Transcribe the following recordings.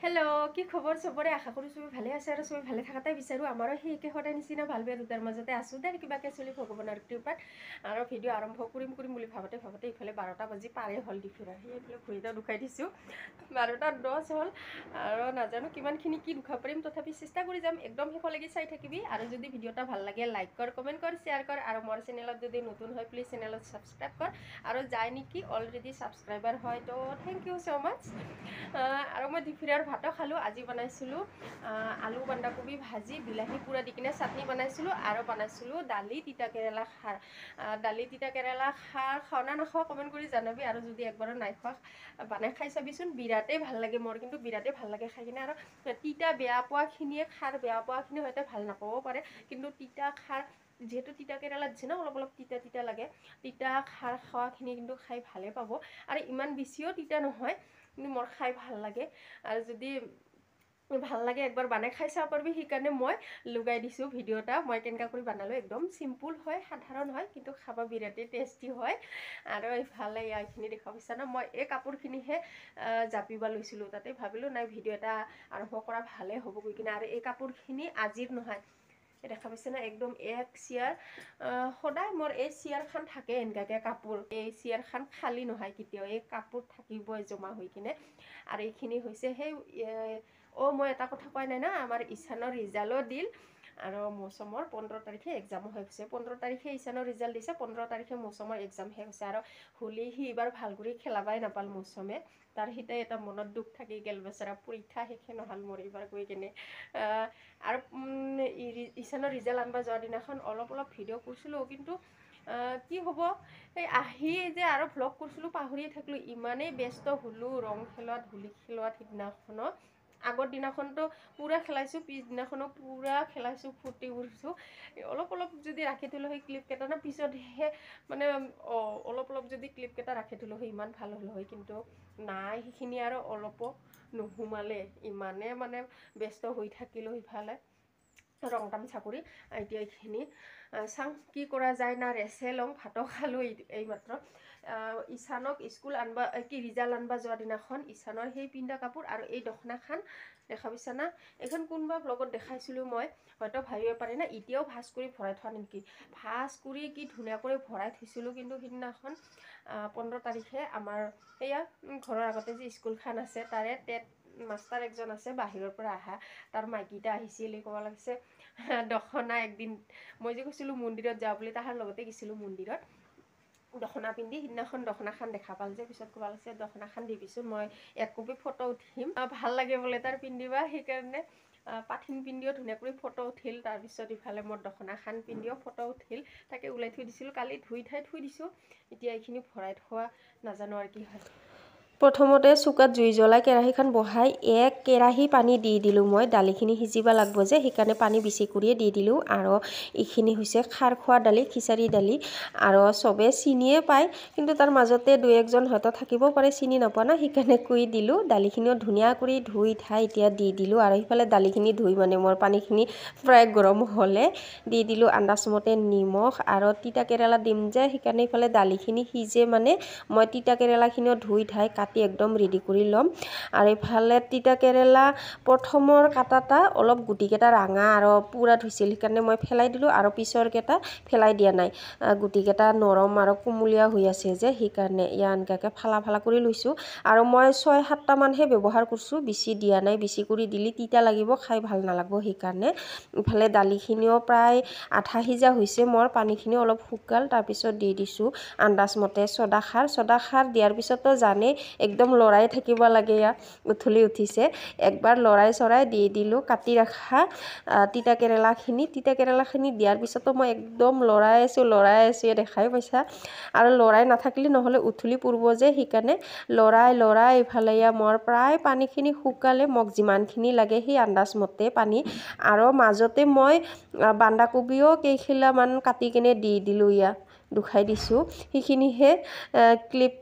hello কি খবৰ চবৰে আশা কৰো সবে ভালে আছে আৰু সবে ভালে থাকাটাই বিচাৰো আমাৰো হেইকে সদায় নিচিনা ভাল বেয়া দুটাৰ মাজতে আছো দেৰ কিবাকে চলি ভগৱানৰ কৃপাত আৰু ভিডিও আৰম্ভ কৰিম বুলি ভাবতে ইফালে 12টা বাজি পাৰে হল দিফুৰা হেইফালে ভৰিটা দুখাই দিছো 12:10 হল আৰু নাজানো কিমানখিনি কি দুখা পাৰিম তথাপি চেষ্টা কৰি যাম একদম হেকলৈকে চাই থাকিবি আৰু যদি ভিডিওটা ভাল লাগে লাইক কৰ কমেন্ট কৰ শেয়াৰ কৰ আৰু মোৰ চেনেলত যদি নতুন হয় প্লিজ চেনেলত সাবস্ক্ৰাইব কৰ আৰু যাই নেকি অলৰেডি সাবস্ক্ৰাইবাৰ হয় তো থ্যাংক ইউ সো মাচ আৰু মই দিফুৰাৰ ভাতো খালো আজি বনাইছিলো আলু বন্ধাকবি ভাজি বিলাহী পুৰা দি কিনে চাটনি বনাইছিলো আৰু বনাইছিলো দালি তিতা কেৰেলা খাৰ দালি তিতা কেৰেলা খাৰ খাওনা নাখাও কমেন্ট কৰি জানাবি আৰু যদি একবাৰো নাই খোৱা বনাই খাই চাবিচোন বিৰাটেই ভাল লাগে মোৰ কিন্তু বিৰাটেই ভাল লাগে খাই কিনে আৰু তিতা বেয়া পোৱা খিনিয়ে খাৰ বেয়া পোৱা খিনি হয়তো ভাল নাপাবও পাৰে কিন্তু তিতা খাৰ যেহেতু তিতা কেৰেলা দিছে ন অলপ তিতা তিতা লাগে তিতা খাৰ খোৱাখিনি কিন্তু খাই ভালে পাব আৰু ইমান বেছিও তিতা নহয় কিন্তু মোৰ খাই ভাল লাগে আৰু যদি ভাল লাগে একবাৰ বনাই খাই চাব পাৰবি সেইকাৰণে মই লগাই দিছো ভিডিওটা মই কেনকা কৰি বনালো একদম সিম্পল হয় সাধাৰণ হয় কিন্তু খাবা বিৰাটেই টেস্টি হয় আৰু ইফালে ইয়াখিনি দেখা পাইছা না মই এই কাপোৰখিনিহে জাপিবা লৈছিলো তাতে ভাবিলো নাই ভিডিও এটা আৰম্ভ কৰা ভালে হ'ব গৈ কিনে আৰু এই কাপোৰখিনি আজিৰ নহয় দেখা পাইছে না একদম এক চেয়াৰ সদায় মোৰ এই চেয়াৰ খান থাকে এনেকাকে কাপোৰ এই চেয়াৰ খান খালী নহয় কেতিয়াও এই কাপোৰ থাকিবই জমা হৈ কিনে আৰু এইখিনি হৈছে সেই মই এটা কথা কোৱা নাই না আমাৰ ইছানৰ ৰিজাল্টও দিল আৰু মৌচমৰ 15 তাৰিখে এক্সাম হৈ গৈছে 15 তাৰিখে ইছানৰ ৰিজাল্ট দিছে 15 তাৰিখে মৌচমৰ এক্সাম শেষ হৈছে আৰু হোলি সি এবাৰ ভাল কৰি খেলাবাই নাপাল মৌচমে তাৰ হিতে এটা মনত দুখ থাকি গেল বেচাৰা পৰীক্ষা শেষে নহল মোৰ এবাৰ গৈ কিনে আৰু ইছানৰ ৰিজাল্ট আনবা যোৱাৰ দিনাখন অলপ ভিডিঅ' কৰিছিলো কিন্তু কি হ'ব এই আহি যে আৰু ভ্লগ কৰিছিলো পাহৰিয়ে থাকিলো ইমানেই ব্যস্ত হলো ৰং খেলোৱাত হোলী খেলোৱাত সিদিনাখনো আগৰ দিনাখনতো পুৰা খেলাইছো পিছদিনাখনো পুৰা খেলাইছো ফূৰ্তি কৰিছো অলপ যদি ৰাখি থলো সেই ক্লিপ কেইটা না পিছতহে মানে অলপ যদি ক্লিপ কেইটা ৰাখি থলো হয় ইমান ভাল হল হয় কিন্তু নাই সেইখিনি আৰু অলপো নোসোমালে ইমানে মানে ব্যস্ত হৈ থাকিলো সিফালে ৰং তামচা কৰি এতিয়া এইখিনি চাওঁ কি কৰা যায় না ৰেচে লওঁ ভাতো খালো এই মাত্ৰ ইছানক স্কুল আনবা কি ৰিজাল্ট আনবা যোৱা দিনাখন ইছানৰ সেই পিন্ধা কাপোৰ আৰু এই দখনাখান দেখা পাইছা না এইখন কোনবা ব্লগত দেখাইছিলো মই হয়তো ভাবিব পাৰে না এতিয়াও ভাজ কৰি ভৰাই থোৱা নেকি ভাজ কৰি কি ধুনীয়া কৰি ভৰাই থৈছিলো কিন্তু সিদিনাখন 15 তাৰিখে আমাৰ এয়া ঘৰৰ আগতে যে স্কুলখন আছে তাৰে টেট মাষ্টাৰ একজন আছে বাহিৰৰ পৰা আহা তাৰ মাইকীটা আহিছিল ক'ব লাগিছে দখনা একদিন মই যে কৈছিলো মন্দিৰত যাওঁ বুলি তাহাৰ লগতে গৈছিলো মন্দিৰত দখনা পিন্ধি সিদিনাখন দখনাখন দেখা পাল যে পিছত ক'ব লাগিছে দখনাখন দিবিচোন মই এক কপি ফটো উঠিম ভাল লাগে বোলে তাৰ পিন্ধিবা সেইকাৰণে পাঠিন পিন্ধিও ধুনীয়া কৰি ফটো উঠিল তাৰপিছত ইফালে মোৰ দখনাখন পিন্ধিও ফটো উঠিল তাকে ওলাই থৈ দিছিলোঁ কালি ধুই থৈ দিছোঁ এতিয়া এইখিনি ভৰাই থোৱা নাজানো আৰু কি হয় প্ৰথমতে চুকাত জুই জ্বলাই কেৰাহীখন বহাই এক কেৰাহী পানী দি দিলোঁ মই দালিখিনি সিজিবা লাগব যে সেইকাৰণে পানী বেছি কৰিয়ে দি দিলোঁ আৰু এইখিনি হৈছে খাৰ খোৱা দালি খিচাৰি দালি আৰু চবে চিনিয়ে পায় কিন্তু তাৰ মাজতে দুই একজন হয়তো থাকিব পাৰে চিনি নাপোৱা না সেইকাৰণে কৈ দিলোঁ দালিখিনিও ধুনীয়া কৰি ধুই ঠাই এতিয়া দি দিলোঁ আৰু সেইফালে দালিখিনি ধুই মানে মোৰ পানীখিনি প্ৰায় গৰম হ'লে দি দিলোঁ আন্দাজমতে নিমখ আৰু তিতা কেৰেলা দিম যে সেইকাৰণে এইফালে দালিখিনি সিজে মানে মই তিতা কেৰেলাখিনিও ধুই ঠাই কাটি একদম ৰেডি কৰি ল'ম আৰু এইফালে তিতা কেৰেলা প্ৰথমৰ কাটাটা অলপ গুটিকেইটা ৰাঙা আৰু পুৰা ধুইছিল সেইকাৰণে মই ফেলাই দিলোঁ আৰু পিছৰকেইটা ফেলাই দিয়া নাই গুটিকেইটা নৰম আৰু কুমলীয়া হৈ আছে যে সেইকাৰণে ইয়াৰ এনেকৈ ফালা কৰি লৈছোঁ আৰু মই 6-7টা মানহে ব্যৱহাৰ কৰিছোঁ বেছি দিয়া নাই বেছি কৰি দিলে তিতা লাগিব খাই ভাল নালাগব সেইকাৰণে ইফালে দালিখিনিও প্ৰায় আধা সিজা হৈছে মোৰ পানীখিনি অলপ শুকাল তাৰপিছত দি দিছোঁ আন্দাজমতে চদা খাৰ দিয়াৰ পিছতো জানে একদম লৰাই থাকিব লাগে ইয়াক উঠলি উঠিছে একবাৰ লৰাই দি দিলোঁ কাটি ৰখা তিতা কেৰেলাখিনি দিয়াৰ পিছতো মই একদম লৰাই আছোঁ দেখাই পাইছা আৰু লৰাই নাথাকিলে নহ'লে উঠলি পূৰ্ব যে সেইকাৰণে লৰাই ইফালে মোৰ প্ৰায় পানীখিনি শুকালে মোক যিমানখিনি লাগে সেই আন্দাজমতে পানী আৰু মাজতে মই বন্ধাকবিও কেইখিলামান কাটি কিনে দি দিলোঁ ইয়াক দুখাই দিছোঁ সেইখিনিহে ক্লিপ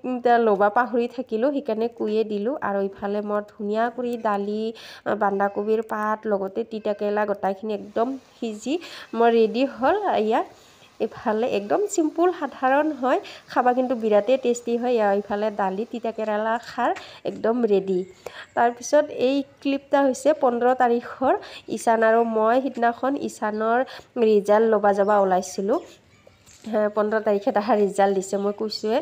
ল'বা পাহৰি থাকিলোঁ সেইকাৰণে কৈয়ে দিলোঁ আৰু ইফালে মই ধুনীয়া কৰি দালি বন্ধাকবিৰ পাত লগতে তিতা কেৰেলা গোটাইখিনি একদম সিজি মই ৰেডি হ'ল ইয়াত ইফালে একদম চিম্পুল সাধাৰণ হয় খাবা কিন্তু বিৰাটেই টেষ্টি হয় ইফালে দালি তিতা কেৰেলা খাৰ একদম ৰেডি তাৰপিছত এই ক্লিপটা হৈছে 15 তাৰিখৰ ঈশান আৰু মই সিদিনাখন ঈশানৰ ৰিজাল্ট ল'বা যাবা ওলাইছিলোঁ 15 তাৰিখে তাৰ ৰিজাল্ট দিছে মই কৈছোঁৱে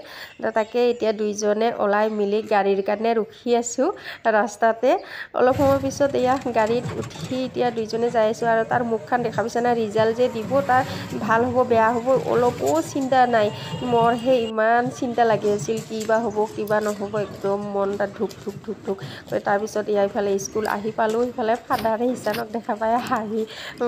তাকে এতিয়া দুইজনে ওলাই মিলি গাড়ীৰ কাৰণে ৰখি আছোঁ ৰাস্তাতে অলপ সময় পিছত এয়া গাড়ীত উঠি এতিয়া দুইজনে যাই আছোঁ আৰু তাৰ মুখখন দেখা পাইছে না ৰিজাল্ট যে দিব তাৰ ভাল হ'ব বেয়া হ'ব অলপো চিন্তা নাই মোৰহে ইমান চিন্তা লাগি আছিল কিবা হ'ব কিবা নহ'ব একদম মন এটা ধুক ধুক ধুক ধুক তাৰপিছত এয়া ইফালে স্কুল আহি পালোঁ ইফালে ফাদাৰে ঈশানক দেখা পাই হাঁহি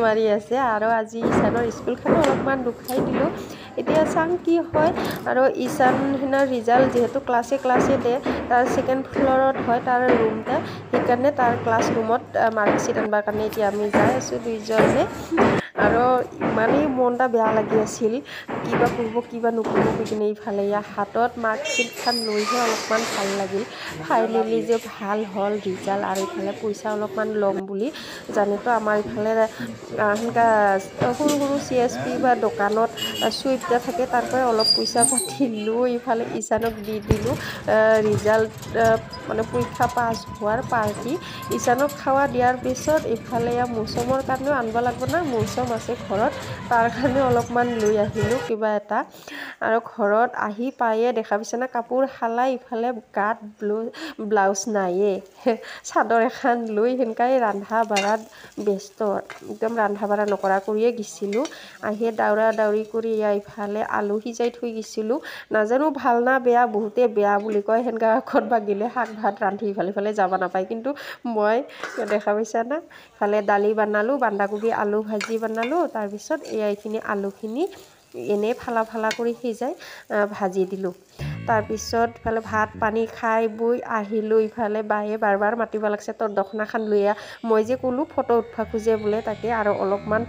মাৰি আছে আৰু আজি ঈশানৰ স্কুলখনো অলপমান দুখাই দিলোঁ এতিয়া চাম কি হয় আৰু ঈশান সিনাৰ ৰিজাল্ট যিহেতু ক্লাছে দে তাৰ ছেকেণ্ড ফ্ল'ৰত হয় তাৰ ৰুমতে সেইকাৰণে তাৰ ক্লাছ ৰুমত মাৰ্কশ্বিট আনবাৰ কাৰণে এতিয়া আমি যাই আছোঁ দুইজনে আৰু ইমানেই মন এটা বেয়া লাগি আছিল কিবা কৰিব কিবা নকৰিব কৈ কিনে ইফালে ইয়াৰ হাতত মাৰ্কশ্বিটখন লৈহে অলপমান ভাল লাগিল ফাইনেলি যে ভাল হ'ল ৰিজাল্ট আৰু ইফালে পইচা অলপমান ল'ম বুলি জানেতো আমাৰ ইফালে সেনেকা সৰু সৰু CSP বা দোকানত চুইপটা থাকে তাৰ পৰা অলপ পইচা পাতি লৈ ইফালে ঈশানক দি দিলোঁ ৰিজাল্ট মানে পৰীক্ষা পাছ হোৱাৰ পাৰ্টি ঈশানক খাৱা দিয়াৰ পিছত ইফালে মৌচুমৰ কাৰণেও আনিব লাগিব না মৌচুম আছে ঘৰত তাৰ কাৰণে অলপমান লৈ আহিলোঁ কিবা এটা আৰু ঘৰত আহি পায়ে দেখা পাইছে না কাপোৰ হালাই ইফালে গাত ব্লাউজ নায়ে চাদৰ এখন লৈ সেনেকাই ৰন্ধা বঢ়াত ব্যস্ত একদম ৰন্ধা বঢ়া নকৰা কৰিয়ে গেছিলোঁ আহিয়ে দাউৰা দাউৰি কৰি ইফালে আলু সিজাই থৈ গৈছিলোঁ নাজানো ভাল না বেয়া বহুতে বেয়া বুলি কয় সেনেকা ক'ৰবাত গ'লে শাক ভাত ৰান্ধি ইফালে যাব নাপায় কিন্তু মই দেখা পাইছা না ইফালে দালি বনালোঁ বন্ধাকবি আলু ভাজি বনালোঁ তাৰপিছত এইখিনি আলুখিনি এনেই ফালা কৰি সিজাই ভাজি দিলোঁ তাৰপিছত ইফালে ভাত পানী খাই বৈ আহিলোঁ ইফালে বায়ে বাৰ মাতিব লাগছে তোৰ দখনাখন লৈ মই যে ক'লোঁ ফটো উঠবা খোজে বোলে তাকে আৰু অলপমান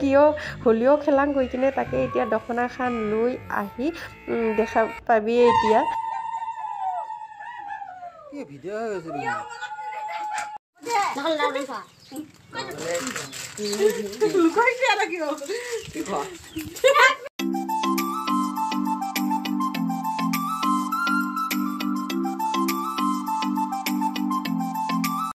কিয় হ'লেও খেলাং গৈ কিনে তাকে এতিয়া দখনাখন লৈ আহি দেখা পাবি এতিয়া